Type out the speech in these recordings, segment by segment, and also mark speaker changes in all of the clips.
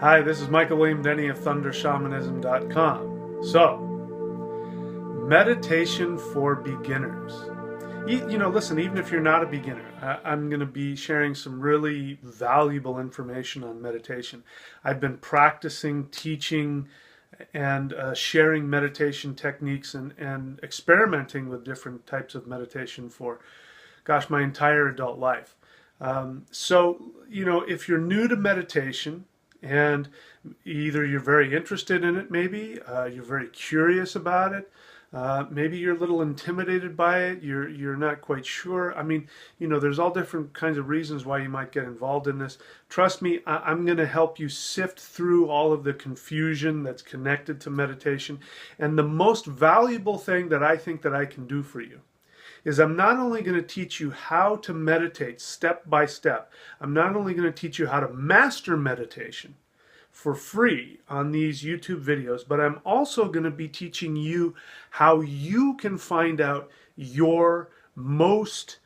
Speaker 1: Hi, this is Michael William Denny of ThunderShamanism.com. So, meditation for beginners. Listen, even if you're not a beginner, I'm going to be sharing some really valuable information on meditation. I've been practicing, teaching, and sharing meditation techniques and experimenting with different types of meditation for, gosh, my entire adult life. If you're new to meditation, and either you're very interested in it, maybe you're very curious about it, maybe you're a little intimidated by it, you're not quite sure. I mean, there's all different kinds of reasons why you might get involved in this. Trust me, I'm going to help you sift through all of the confusion that's connected to meditation. And the most valuable thing that I think that I can do for you is I'm not only going to teach you how to meditate step by step, I'm not only going to teach you how to master meditation for free on these YouTube videos, but I'm also going to be teaching you how you can find out your most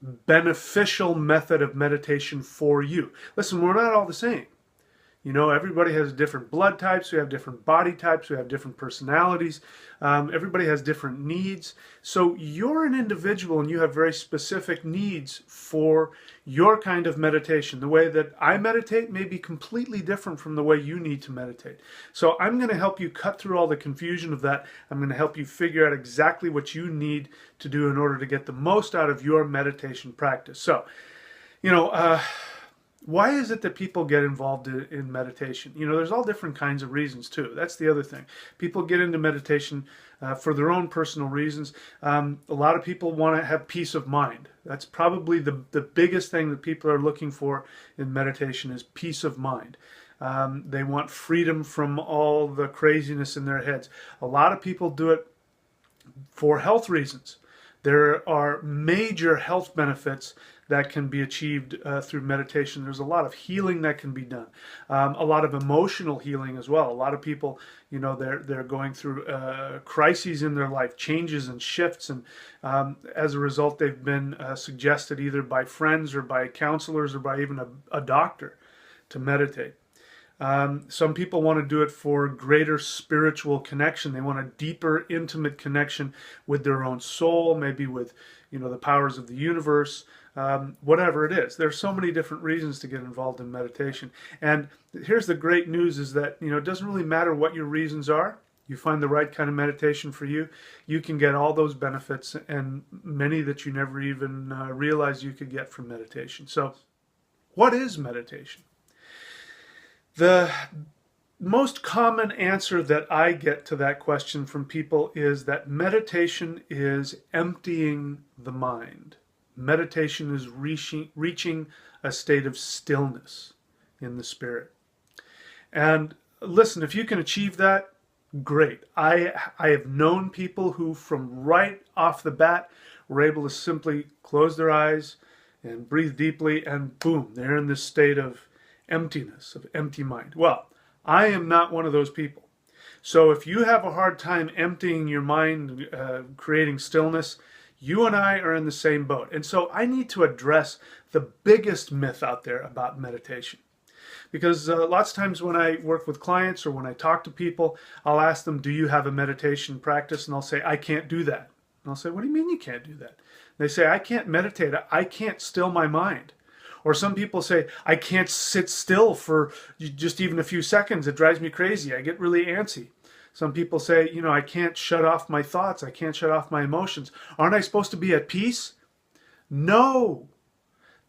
Speaker 1: beneficial method of meditation for you. Listen, we're not all the same. Everybody has different blood types, we have different body types, we have different personalities, everybody has different needs. So you're an individual and you have very specific needs for your kind of meditation. The way that I meditate may be completely different from the way you need to meditate. So I'm going to help you cut through all the confusion of that. I'm going to help you figure out exactly what you need to do in order to get the most out of your meditation practice. So, why is it that people get involved in meditation? There's all different kinds of reasons too. That's the other thing. People get into meditation for their own personal reasons. A lot of people want to have peace of mind. That's probably the biggest thing that people are looking for in meditation is peace of mind. They want freedom from all the craziness in their heads. A lot of people do it for health reasons. There are major health benefits that can be achieved through meditation. There's a lot of healing that can be done, a lot of emotional healing as well. A lot of people, they're going through crises in their life, changes and shifts, and as a result, they've been suggested either by friends or by counselors or by even a doctor to meditate. Some people want to do it for greater spiritual connection. They want a deeper, intimate connection with their own soul, maybe with, the powers of the universe, whatever it is. There's so many different reasons to get involved in meditation. And here's the great news is that, it doesn't really matter what your reasons are. You find the right kind of meditation for you, you can get all those benefits and many that you never even realized you could get from meditation. So, what is meditation? The most common answer that I get to that question from people is that meditation is emptying the mind. Meditation is reaching a state of stillness in the spirit. And listen, if you can achieve that, great. I have known people who from right off the bat were able to simply close their eyes and breathe deeply and boom, they're in this state of emptiness, of empty mind. Well, I am not one of those people. So if you have a hard time emptying your mind, creating stillness, you and I are in the same boat. And so I need to address the biggest myth out there about meditation. Because lots of times when I work with clients or when I talk to people, I'll ask them, do you have a meditation practice? And they'll say, I can't do that. And I'll say, what do you mean you can't do that? And they say, I can't meditate. I can't still my mind. Or some people say, I can't sit still for just even a few seconds. It drives me crazy. I get really antsy. Some people say, I can't shut off my thoughts. I can't shut off my emotions. Aren't I supposed to be at peace? No,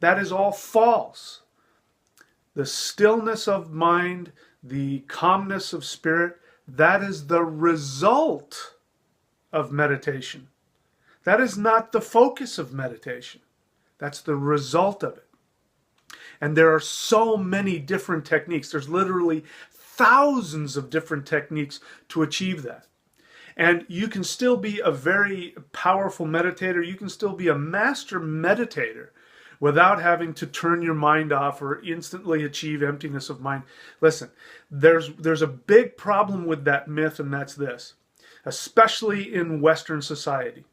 Speaker 1: that is all false. The stillness of mind, the calmness of spirit, that is the result of meditation. That is not the focus of meditation. That's the result of it. And there are so many different techniques. There's literally thousands of different techniques to achieve that. And you can still be a very powerful meditator. You can still be a master meditator without having to turn your mind off or instantly achieve emptiness of mind. Listen, there's a big problem with that myth, and that's this, especially in Western society.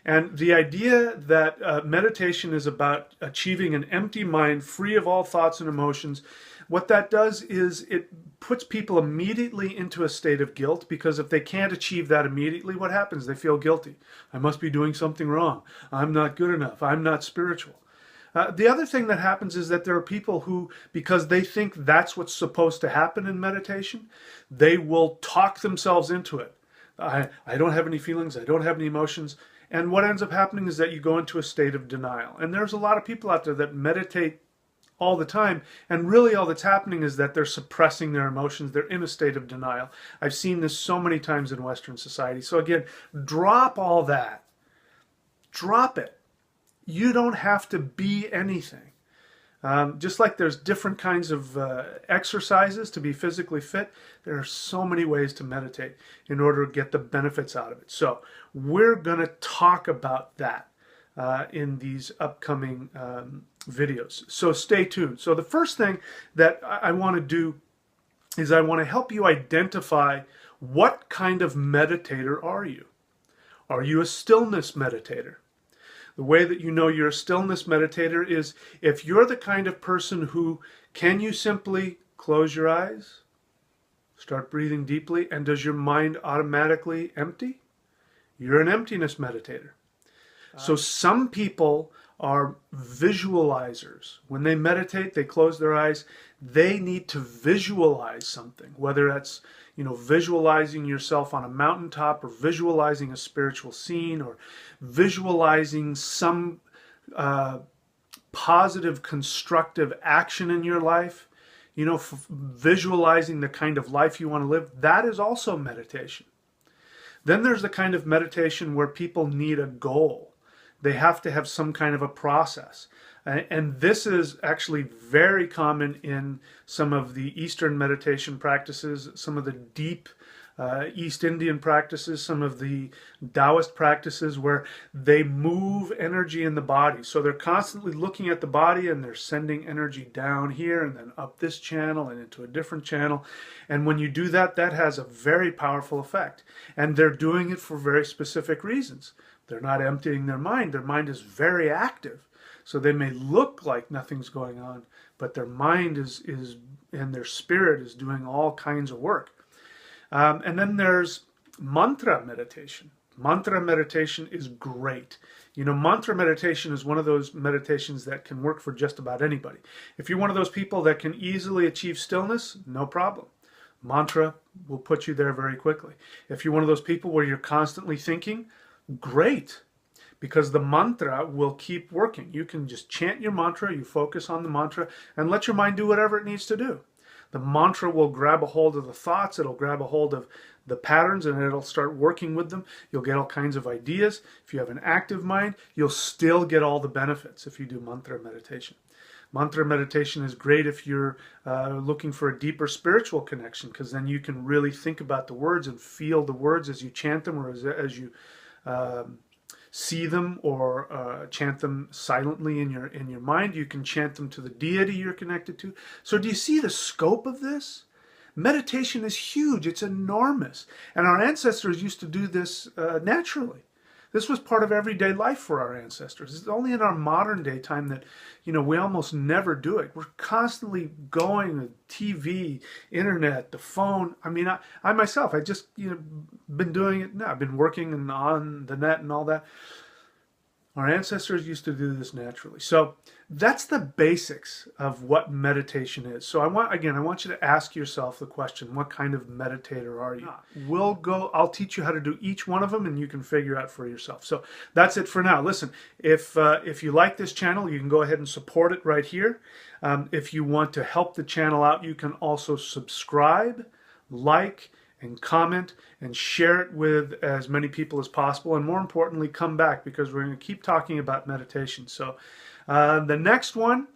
Speaker 1: And the idea that meditation is about achieving an empty mind free of all thoughts and emotions, What that does is it puts people immediately into a state of guilt, because if they can't achieve that immediately, what happens? They feel guilty. I must be doing something wrong. I'm not good enough. I'm not spiritual. The other thing that happens is that there are people who, because they think that's what's supposed to happen in meditation, they will talk themselves into it. I don't have any feelings. I don't have any emotions. And what ends up happening is that you go into a state of denial. And there's a lot of people out there that meditate all the time, and really all that's happening is that they're suppressing their emotions. They're in a state of denial. I've seen this so many times in Western society. So again, drop all that. Drop it. You don't have to be anything. Just like there's different kinds of exercises to be physically fit, there are so many ways to meditate in order to get the benefits out of it. So we're going to talk about that in these upcoming videos. So stay tuned. So the first thing that I want to do is I want to help you identify what kind of meditator are you. Are you a stillness meditator? The way that you know you're a stillness meditator is if you're the kind of person who, can you simply close your eyes, start breathing deeply, and does your mind automatically empty? You're an emptiness meditator. So some people are visualizers. When they meditate, they close their eyes. They need to visualize something, whether that's, visualizing yourself on a mountaintop, or visualizing a spiritual scene, or visualizing some positive, constructive action in your life, visualizing the kind of life you want to live. That is also meditation. Then there's the kind of meditation where people need a goal. They have to have some kind of a process. And this is actually very common in some of the Eastern meditation practices, some of the deep East Indian practices, some of the Taoist practices where they move energy in the body. So they're constantly looking at the body and they're sending energy down here and then up this channel and into a different channel. And when you do that, that has a very powerful effect. And they're doing it for very specific reasons. They're not emptying their mind. Their mind is very active. So they may look like nothing's going on, but their mind is and their spirit is doing all kinds of work. And then there's mantra meditation. Mantra meditation is great. Mantra meditation is one of those meditations that can work for just about anybody. If you're one of those people that can easily achieve stillness, no problem. Mantra will put you there very quickly. If you're one of those people where you're constantly thinking, great. Because the mantra will keep working. You can just chant your mantra, you focus on the mantra, and let your mind do whatever it needs to do. The mantra will grab a hold of the thoughts, it'll grab a hold of the patterns, and it'll start working with them. You'll get all kinds of ideas. If you have an active mind, you'll still get all the benefits if you do mantra meditation. Mantra meditation is great if you're looking for a deeper spiritual connection, because then you can really think about the words and feel the words as you chant them, or as you see them, or chant them silently in your mind. You can chant them to the deity you're connected to. So do you see the scope of this? Meditation is huge. It's enormous. And our ancestors used to do this naturally. This was part of everyday life for our ancestors. It's only in our modern day time that, we almost never do it. We're constantly going to TV, internet, the phone. I mean, I myself, I just, been doing it now. I've been working and on the net and all that. Our ancestors used to do this naturally. So that's the basics of what meditation is. So I want you to ask yourself the question, what kind of meditator are you? I'll teach you how to do each one of them, and you can figure out for yourself. So that's it for now. Listen, if you like this channel, you can go ahead and support it right here. If you want to help the channel out, you can also subscribe, like, and comment and share it with as many people as possible. And more importantly, come back, because we're going to keep talking about meditation. So the next one,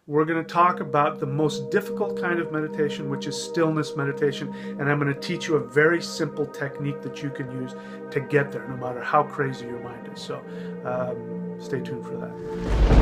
Speaker 1: we're going to talk about the most difficult kind of meditation, which is stillness meditation. And I'm going to teach you a very simple technique that you can use to get there, no matter how crazy your mind is. So stay tuned for that.